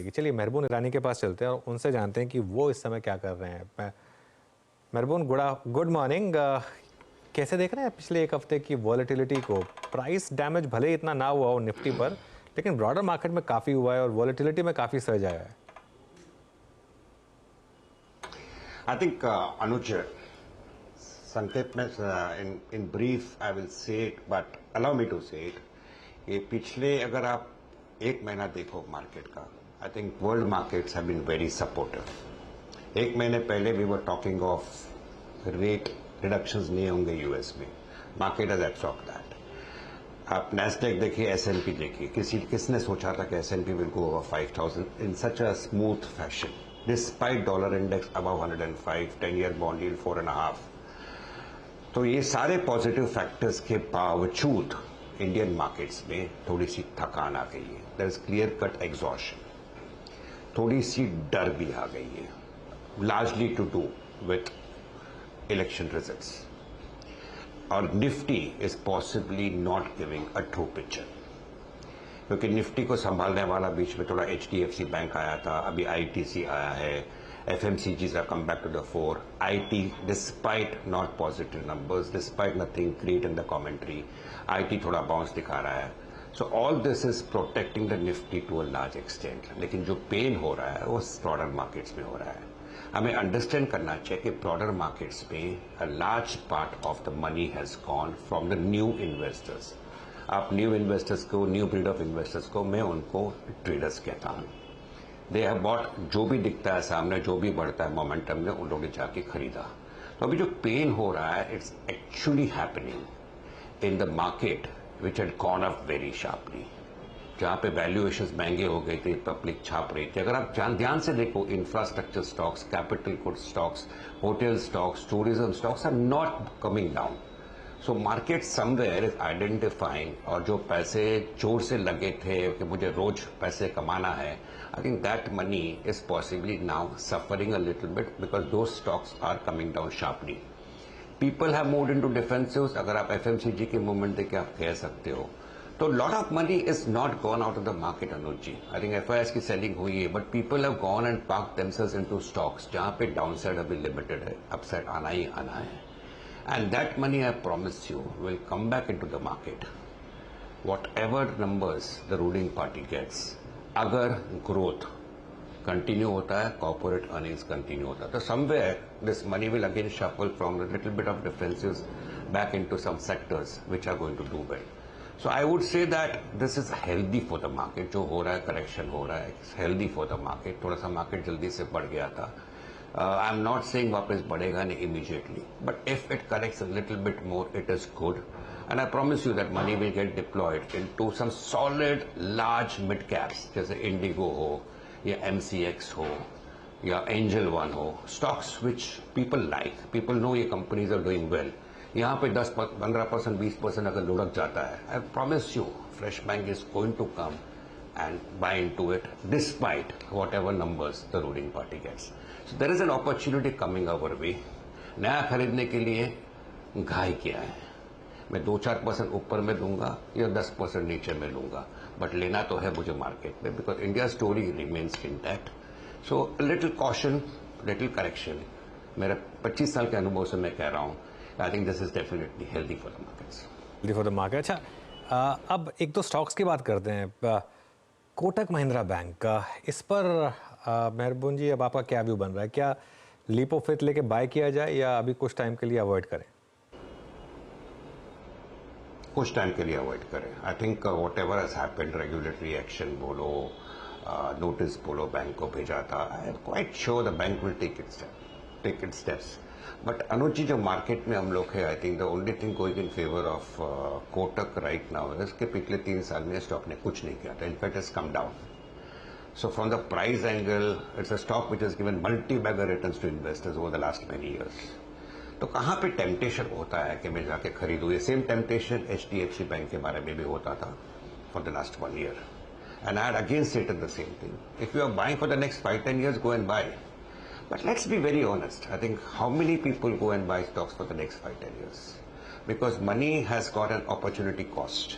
पड़ेगी। चलिए मेहरबून ईरानी के पास चलते हैं और उनसे जानते हैं कि वो इस समय क्या कर रहे हैं। मेहरबून, गुड मॉर्निंग। कैसे देख रहे हैं पिछले एक हफ्ते की वॉलेटिलिटी को? प्राइस डैमेज भले ही इतना ना हुआ हो निफ्टी पर, लेकिन ब्रॉडर मार्केट में काफ़ी हुआ है और वॉलेटिलिटी में काफ़ी सर्ज आया है। आई थिंक अनुज, संक्षेप में in brief I will say it, but allow me to say it. ये पिछले अगर आप एक महीना देखो मार्केट का, I think world markets have been very supportive. एक महीने पहले we were talking of rate reductions नहीं होंगे यूएस में, मार्केट हैज एब्सॉर्ब दैट। आप नैस्डैक देखिए, एसएनपी देखिए, किसने सोचा था कि S and P will go over 5000 in such a smooth fashion, despite dollar index above 105, 10-year bond yield 4.5। तो ये सारे पॉजिटिव फैक्टर्स के बावजूद इंडियन मार्केट्स में थोड़ी सी थकान आ गई है। There is clear cut exhaustion, थोड़ी सी डर भी आ गई है, largely to do with election results. और Nifty is possibly not giving a true picture, क्योंकि निफ्टी को संभालने वाला बीच में थोड़ा एचडीएफसी बैंक आया था, अभी आईटीसी आया है, FMCGs are come back to the fore. IT, despite not positive numbers, despite nothing great in the commentary, IT थोड़ा बाउंस दिखा रहा है. So all this is protecting the Nifty to a large extent. लेकिन जो pen हो रहा है वो ब्रॉडर मार्केट्स में हो रहा है. हमें अंडरस्टैंड करना चाहिए कि ब्रॉडर मार्केट्स में a large part of the money has gone from the new investors. आप न्यू इन्वेस्टर्स को, न्यू ब्रीड ऑफ इन्वेस्टर्स को, मैं उनको ट्रेडर्स कहता हूँ. दे हैव बॉट, जो भी दिखता है सामने, जो भी बढ़ता है मोमेंटम में, उन लोगों ने जाके खरीदा. तो अभी जो पेन हो रहा है, it's actually happening in the market which had gone up very sharply, जहां पे वैल्यूएशंस महंगे हो गए थे, पब्लिक छाप रही थी. अगर आप ध्यान से देखो, infrastructure stocks, capital good stocks, hotel stocks, tourism stocks are not coming down. So market somewhere is identifying, और जो पैसे जोर से लगे थे कि मुझे रोज पैसे कमाना है, I think that money is possibly now suffering a little bit because those stocks are coming down sharply. People have moved into defensives. अगर आप FMCG के मूवमेंट देख के आप कह सकते हो, तो lot of money is not gone out of the market, Anuj ji. I think FIS की सेलिंग हुई है, but people have gone and parked themselves into stocks जहाँ पे डाउनसाइड अभी लिमिटेड है, अपसाइड आना ही आना है. And that money, I promise you, will come back into the market. Whatever numbers the ruling party gets, अगर ग्रोथ कंटिन्यू होता है, कॉर्पोरेट अर्निंग्स कंटिन्यू होता है, तो somewhere this money will again shuffle from the little bit of differences back into some sectors which are going to do well. So I would say that this is healthy for the market. जो हो रहा है, correction हो रहा है, it's healthy for the market. थोड़ा सा market जल्दी से बढ़ गया था. आई एम नॉट सेइंग वापस बढ़ेगा नहीं immediately, but if it corrects a little bit more, it is good. And I promise you that money will get deployed into some solid, large mid caps, जैसे Indigo हो, या MCX हो, या Angel One हो, stocks which people like, people know ये companies are doing well. यहाँ पे 10-15%, 20% अगर लुढ़क जाता है, I promise you, Fresh Bank is going to come and buy into it, despite whatever numbers the ruling party gets. So there is an opportunity coming our way. नया खरीदने के लिए घाई किया है. मैं 2-4% ऊपर में लूंगा या 10% नीचे में लूंगा, बट लेना तो है मुझे मार्केट में, because India story remains intact. So little caution, little correction. मेरे 25 साल के अनुभव से मैं कह रहा हूँ, I think this is definitely healthy for the markets. Healthy for the market. अच्छा, अब एक दो स्टॉक्स की बात करते हैं. कोटक महिंद्रा बैंक, इस पर मेहरबून जी अब आपका क्या व्यू बन रहा है? क्या लीप ऑफ फेथ लेके बाय किया जाए या अभी कुछ टाइम के लिए अवॉइड करें? कुछ टाइम के लिए अवॉइड करें. I think whatever has happened, regulatory action बोलो, नोटिस बोलो, बैंक को भेजा था. I am quite sure the bank will take its steps. But Anuj ji, जो मार्केट में हम लोग है, I think the only thing going in favour of Kotak right now is कि पिछले 3 साल में स्टॉक ने कुछ नहीं किया था. In fact is come down. So from the price angle, it's a stock which is given multi bagger returns to investors over the last many years. तो कहाँ पे टेम्पटेशन होता है कि मैं जाके खरीदूं? ये सेम टेम्पटेशन HDFC बैंक के बारे में भी होता था for the last 1 year. And I had again stated the same thing. If you are buying for the next 5-10 years, go and buy. But let's be very honest. I think how many people go and buy stocks for the next 5-10 years? Because money has got an opportunity cost.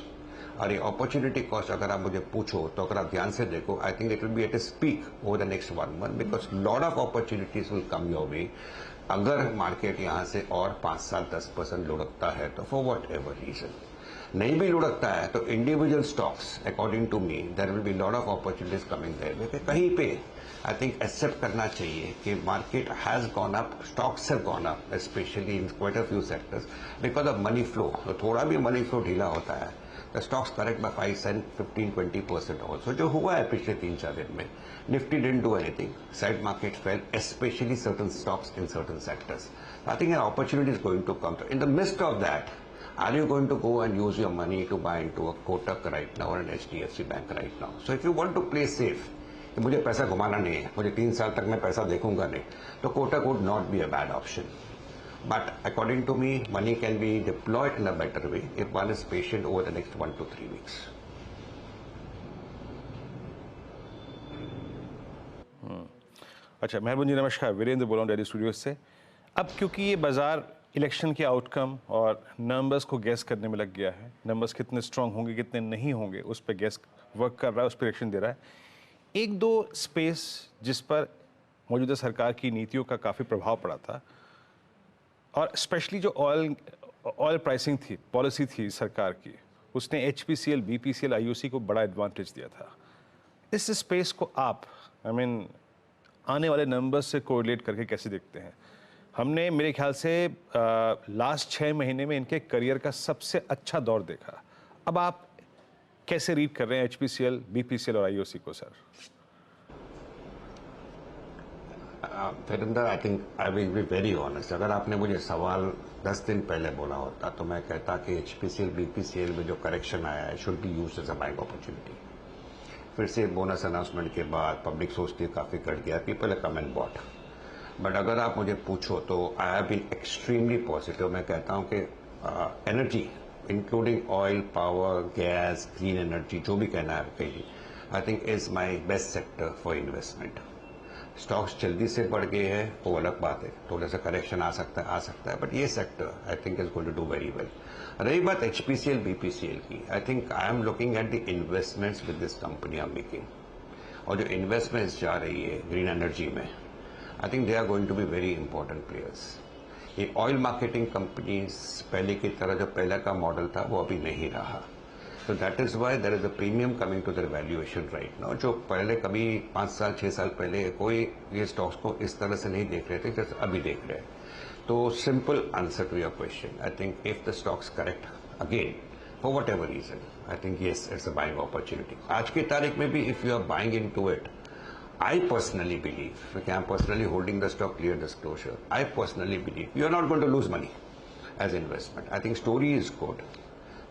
और ये opportunity cost अगर आप मुझे पूछो तो अगर आप ध्यान से देखो, I think it will be at a speak over the next 1 month, because lot of opportunities will come your way. अगर मार्केट यहाँ से और 5 साल 10% लुढ़कता है तो फॉर वॉट एवर रीजन, नहीं भी लुढ़कता है तो individual stocks according to me there will be lot of opportunities coming there. कहीं पे आई थिंक एक्सेप्ट करना चाहिए कि market has gone up, stocks have gone up specially in quite a few sectors because of money flow. तो थोड़ा भी money flow ढीला होता है the stocks correct by 5 and 15-20% also, जो हुआ है पिछले 3-4 दिन में। Nifty didn't do anything, side market fail, specially certain stocks in certain sectors. I think an opportunity is going to come. In the midst of that, are you going to go and use your money to buy into a Kotak right now or an HDFC Bank right now? So if you want to play safe, कि मुझे पैसा घुमाना नहीं है, मुझे 3 साल तक मैं पैसा देखूंगा नहीं, तो Kotak would not be a bad option. But according to me, money can be deployed in a better way if one is patient over the next 1 to 3 weeks. अच्छा, मेहरबान जी नमस्कार, वीरेंद्र बोल रहा हूँ दिल्ली स्टूडियो से। अब क्योंकि ये बाजार इलेक्शन के आउटकम और नंबर्स को गैस करने में लग गया है, नंबर्स कितने स्ट्रांग होंगे कितने नहीं होंगे उस पर गैस वर्क कर रहा है, उस पर इलेक्शन दे रहा है। एक दो स्पेस जिस पर मौजूदा सरकार की नीतियों का काफ़ी प्रभाव पड़ा था, और स्पेशली जो ऑयल प्राइसिंग थी, पॉलिसी थी सरकार की, उसने HPCL, BPCL, IOC को बड़ा एडवांटेज दिया था। इस स्पेस को आप आने वाले नंबर्स से कोरिलेट करके कैसे देखते हैं? हमने मेरे ख्याल से लास्ट 6 महीने में इनके करियर का सबसे अच्छा दौर देखा। अब आप कैसे रीड कर रहे हैं HPCL, BPCL और IOC को sir? Virendra, I think I will be very honest, अगर आपने मुझे सवाल 10 दिन पहले बोला होता तो मैं कहता कि HPCL, BPCL में जो करेक्शन आया है should be used as a buying opportunity. फिर से बोनस अनाउंसमेंट के बाद पब्लिक सोचती है काफ़ी कट गया, पीपल है कम एंड बॉट। बट अगर आप मुझे पूछो तो I have been extremely positive. मैं कहता हूं कि energy including oil, power, gas, green energy, जो भी कहना है कहीं, I think is my best sector for investment. Stocks जल्दी से बढ़ गए हैं वो अलग बात है, थोड़ा सा करेक्शन आ सकता है, बट ये sector I think is going to do very well. रही बात HPCL, BPCL की, I think I am looking at the investments with this company are making, और जो इन्वेस्टमेंट्स जा रही है ग्रीन एनर्जी में, I think they are going to be very important players. ये ऑयल मार्केटिंग कंपनीज पहले की तरह जो पहले का मॉडल था वो अभी नहीं रहा, तो that is why there is a premium coming to their valuation right now. जो पहले कभी 5 साल 6 साल पहले कोई ये स्टॉक्स को इस तरह से नहीं देख रहे थे जैसे अभी देख रहे हैं। तो simple answer to your question, I think if the stocks correct again for whatever reason, I think yes it's a buying opportunity. आज की तारीख में भी if you are buying into it, I personally believe, okay, I'm personally holding the stock, clear disclosure, I personally believe you're not going to lose money as investment. I think story is good,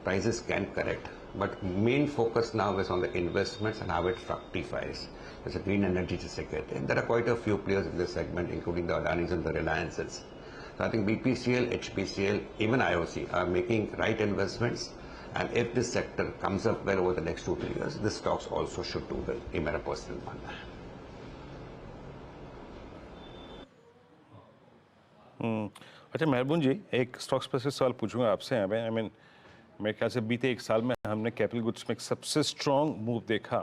prices can correct, but main focus now is on the investments and how it fructifies. There's a green energy जिसे कहते हैं. There are quite a few players in this segment, including the Adanis and the Reliances. So I think BPCL, HPCL, even IOC are making right investments, and if this sector comes up well over the next 2-3 years, this stocks also should do well, in my personal मानना है। अच्छा मेहरबान जी, एक stock specific सवाल पूछूंगा आपसे। I mean मेरे ख्याल से बीते 1 साल में हमने कैपिटल गुड्स में एक सबसे स्ट्रॉन्ग मूव देखा,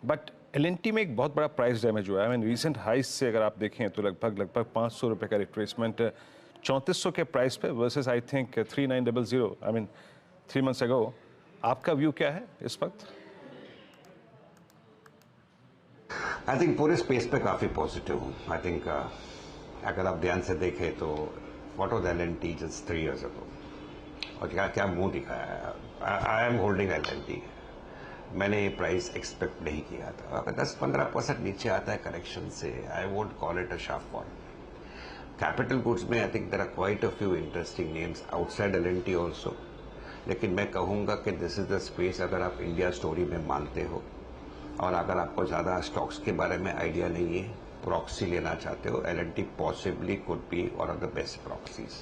बट L&T में एक बहुत बड़ा प्राइस डैमेज हुआ है। आई मीन रिसेंट हाइस से अगर आप देखें तो लगभग 500 रुपये का रिट्रेसमेंट 3400 के प्राइस पे versus I think 3900, I mean 3 months ago. आपका व्यू क्या है इस वक्त? आई थिंक पूरे स्पेस पे काफी पॉजिटिव हूँ। आई थिंक अगर आप ध्यान से देखें तो what was L&T just 3 years ago, और क्या मुंह दिखाया है। I am holding L&T। मैंने ये प्राइस एक्सपेक्ट नहीं किया था। अगर 10-15% नीचे आता है करेक्शन से, I won't call it a sharp fall. Capital goods में I think there are quite a few interesting names outside L&T also, लेकिन मैं कहूंगा कि दिस इज द स्पेस अगर आप इंडिया स्टोरी में मानते हो और अगर आपको ज्यादा स्टॉक्स के बारे में आइडिया नहीं है, प्रॉक्सी लेना चाहते हो, L&T possibly could be one of the best proxies.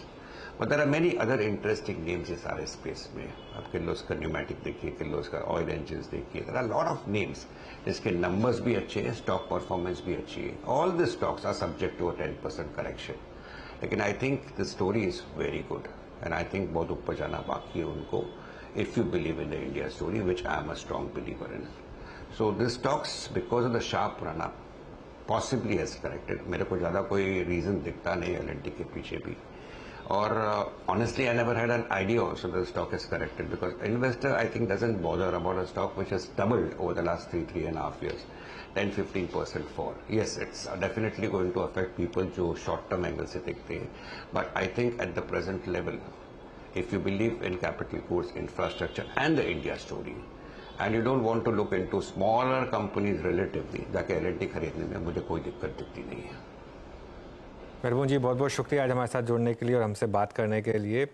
But there are many other interesting names इस सारे स्पेस में। आप किर्लोस्कर न्यूमेटिक देखिए, किर्लोस्कर ऑयल इंजन्स देखिए, there are lot of names जिसके नंबर्स भी अच्छे हैं, स्टॉक परफॉर्मेंस भी अच्छी है। All the stocks are subject to a 10% correction, लेकिन I think the story is very good and I think बहुत ऊपर जाना बाकी है उनको। if you believe in the India story, which I am a strong believer in. So this stocks, because of the sharp run up, possibly has corrected. मेरे को ज़्यादा कोई reason दिखता नहीं L&T के पीछे भी. और honestly, I never had an idea also the stock is corrected, because investor I think doesn't bother about a stock which has doubled over the last 3.5 years, 10-15% fall. Yes, it's definitely going to affect people जो short term angle से देखते हैं. But I think at the present level, if you believe in capital goods, infrastructure and the India story, and you don't want to look into smaller companies relatively, जाके L&T खरीदने में मुझे कोई दिक्कत दिखती नहीं है. मेहरबान जी, बहुत बहुत शुक्रिया आज हमारे साथ जुड़ने के लिए और हमसे बात करने के लिए.